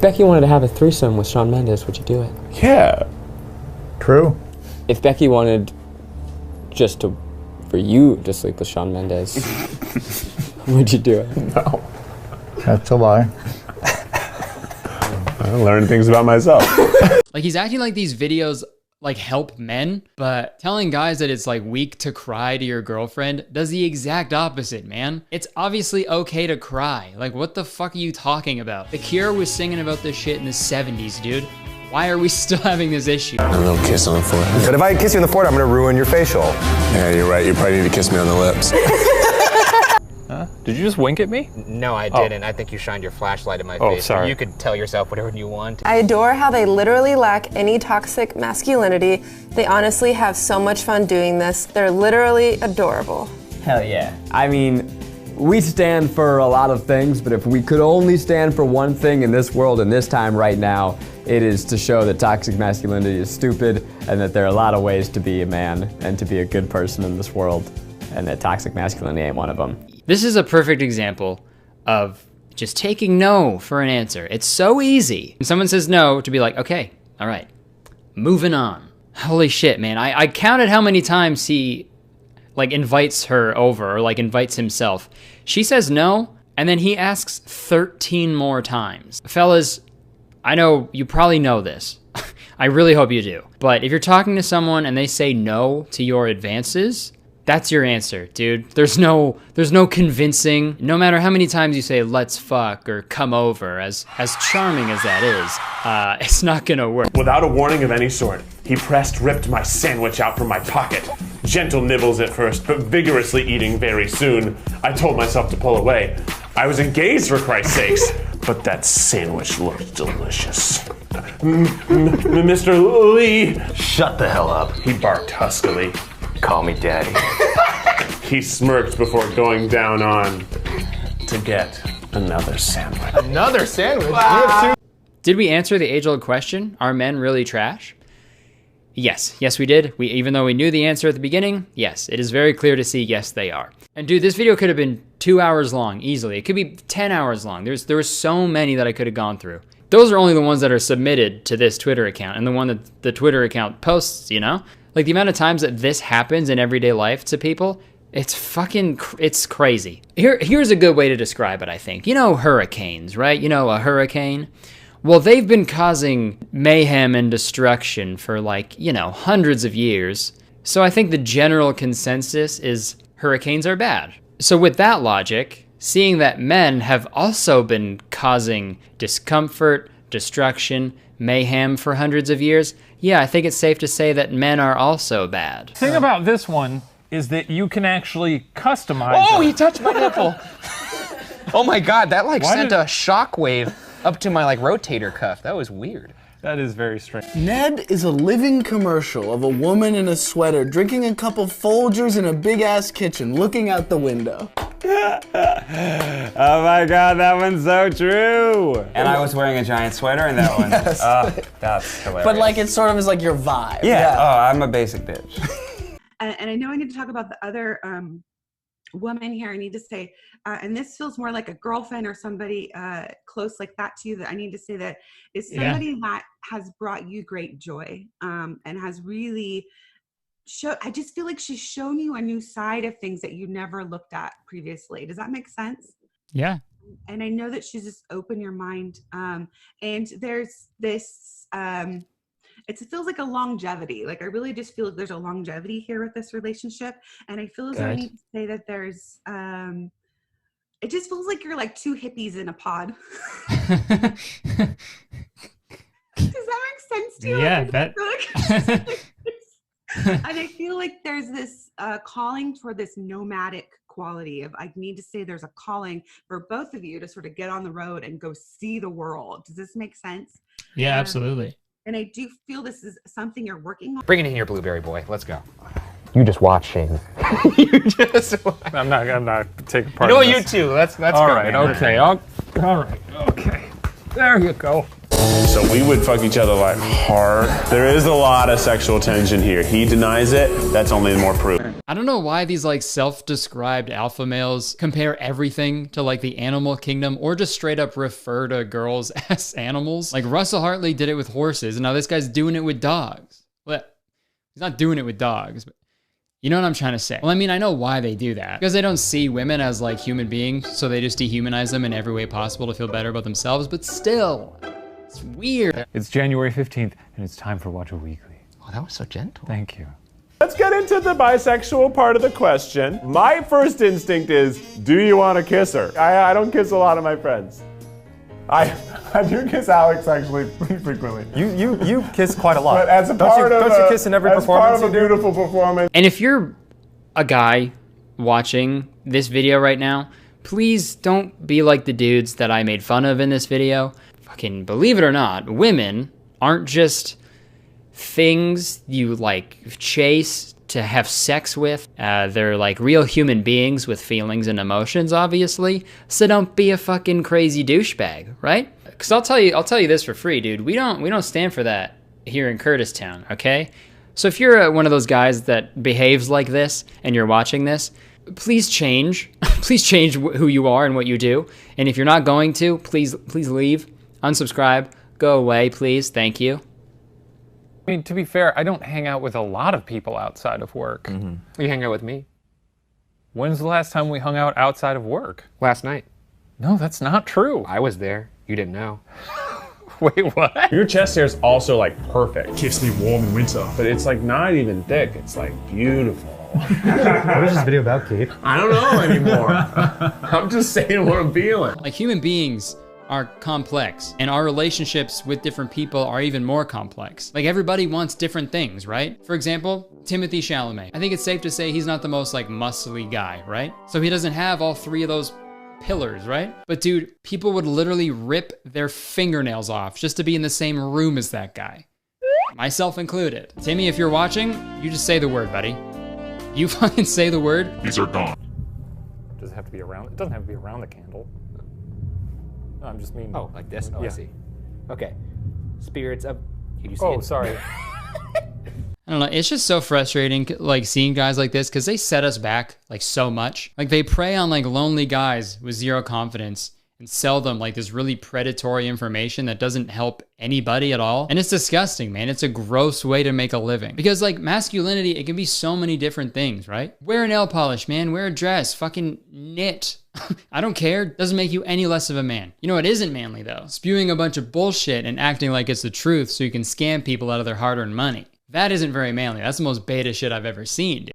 Becky wanted to have a threesome with Shawn Mendes, would you do it? Yeah. True. If Becky wanted for you to sleep with Shawn Mendes, would you do it? No. That's a lie. I learned things about myself. Like, he's acting like these videos like help men, but telling guys that it's like weak to cry to your girlfriend does the exact opposite, man. It's obviously okay to cry. Like, what the fuck are you talking about? The Cure was singing about this shit in the 70s, dude. Why are we still having this issue? A little kiss on the forehead. But if I kiss you on the forehead, I'm gonna ruin your facial. Yeah, you're right. You probably need to kiss me on the lips. Huh? Did you just wink at me? No, I didn't. I think you shined your flashlight in my face. Sorry. You could tell yourself whatever you want. I adore how they literally lack any toxic masculinity. They honestly have so much fun doing this. They're literally adorable. Hell yeah. I mean, we stand for a lot of things, but if we could only stand for one thing in this world and this time right now, it is to show that toxic masculinity is stupid and that there are a lot of ways to be a man and to be a good person in this world, and that toxic masculinity ain't one of them. This is a perfect example of just taking no for an answer. It's so easy. When someone says no, to be like, okay, all right, moving on. Holy shit, man. I counted how many times he like invites her over or like invites himself. She says no, and then he asks 13 more times. Fellas, I know you probably know this. I really hope you do. But if you're talking to someone and they say no to your advances, that's your answer, dude. There's no convincing. No matter how many times you say, let's fuck or come over, as charming as that is, it's not gonna work. Without a warning of any sort, he ripped my sandwich out from my pocket. Gentle nibbles at first, but vigorously eating very soon. I told myself to pull away. I was engaged, for Christ's sakes, but that sandwich looked delicious. Mr. Lee. Shut the hell up. He barked huskily. Call me daddy. He smirked before going down on to get another sandwich. Another sandwich? Wow. Did we answer the age-old question? Are men really trash? Yes, we did. Even though we knew the answer at the beginning, yes, it is very clear to see, yes, they are. And dude, this video could have been 2 hours long, easily. It could be 10 hours long. There were so many that I could have gone through. Those are only the ones that are submitted to this Twitter account and the one that the Twitter account posts, you know? Like, the amount of times that this happens in everyday life to people, it's crazy. Here's a good way to describe it, I think. You know hurricanes, right? You know a hurricane? Well, they've been causing mayhem and destruction for, like, you know, hundreds of years. So I think the general consensus is hurricanes are bad. So with that logic, seeing that men have also been causing discomfort, destruction, mayhem for hundreds of years, yeah, I think it's safe to say that men are also bad. The thing about this one is that you can actually customize Oh, it. he touched my nipple. Oh my God, that like sent a shockwave up to my like rotator cuff. That was weird. That is very strange. Ned is a living commercial of a woman in a sweater drinking a cup of Folgers in a big-ass kitchen, looking out the window. Oh my God, that one's so true. And I was wearing a giant sweater in that one. Yes. That's hilarious. But like, it sort of is like your vibe. Yeah. Oh, I'm a basic bitch. And I know I need to talk about the other woman here. I need to say, and this feels more like a girlfriend or somebody close like that to you, that I need to say that is somebody that has brought you great joy and has really I just feel like she's shown you a new side of things that you never looked at previously. Does that make sense? Yeah. And I know that she's just opened your mind. And there's this, it feels like a longevity. Like, I really just feel like there's a longevity here with this relationship. And I feel as though I need to say that there's, it just feels like you're like two hippies in a pod. Does that make sense to you? Yeah, And I feel like there's this calling for this nomadic quality of, I need to say there's a calling for both of you to sort of get on the road and go see the world. Does this make sense? Yeah, absolutely. And I do feel this is something you're working on. Bring it in here, Blueberry Boy. Let's go. You just watch, Shane. You just watch. I'm not taking part in this. You too. Let's all go. Right, okay. All right, okay. There you go. So we would fuck each other like hard. There is a lot of sexual tension here. He denies it. That's only more proof. I don't know why these like self-described alpha males compare everything to like the animal kingdom or just straight up refer to girls as animals. Like Russell Hartley did it with horses and now this guy's doing it with dogs. Well, he's not doing it with dogs, but you know what I'm trying to say? Well, I mean, I know why they do that. Because they don't see women as like human beings, so they just dehumanize them in every way possible to feel better about themselves, but still, it's weird. It's January 15th, and it's time for Watch a Weekly. Oh, that was so gentle. Thank you. Let's get into the bisexual part of the question. My first instinct is, do you want to kiss her? I don't kiss a lot of my friends. I do kiss Alex actually pretty frequently. You kiss quite a lot. But as a part of don't you kiss in every performance part of a beautiful performance. And if you're a guy watching this video right now, please don't be like the dudes that I made fun of in this video. Fucking believe it or not, women aren't just things you like chase to have sex with. They're like real human beings with feelings and emotions, obviously. So don't be a fucking crazy douchebag, right? Because I'll tell you this for free, dude. We don't stand for that here in Kurtistown, okay? So if you're one of those guys that behaves like this and you're watching this, please change. Please change who you are and what you do. And if you're not going to, please leave, unsubscribe, go away, please. Thank you. I mean, to be fair, I don't hang out with a lot of people outside of work. You hang out with me When's the last time we hung out outside of work? last night. No, that's not true. I was there. You didn't know. Wait, what? Your chest hair is also like perfect. Keeps me warm in winter. But it's like not even thick. It's like beautiful. What is this video about, Kate? I don't know anymore. I'm just saying what I'm feeling. Like human beings are complex and our relationships with different people are even more complex. Like everybody wants different things, right? For example, Timothy Chalamet. I think it's safe to say he's not the most like muscly guy, right? So he doesn't have all three of those pillars, right? But dude, people would literally rip their fingernails off just to be in the same room as that guy. Myself included. Timmy, if you're watching, you just say the word, buddy. You fucking say the word. These are gone. Does it have to be around? It doesn't have to be around the candle. No, I'm just mean. Oh, like this? Oh, yeah. I see. Okay. Spirits of... Can you see Oh, it? sorry. I don't know, it's just so frustrating like seeing guys like this because they set us back like so much. Like they prey on like lonely guys with zero confidence and sell them like this really predatory information that doesn't help anybody at all. And it's disgusting, man. It's a gross way to make a living. Because like masculinity, it can be so many different things, right? Wear nail polish, man. Wear a dress. Fucking knit. I don't care. Doesn't make you any less of a man. You know what isn't manly though? Spewing a bunch of bullshit and acting like it's the truth so you can scam people out of their hard-earned money. That isn't very manly. That's the most beta shit I've ever seen, dude.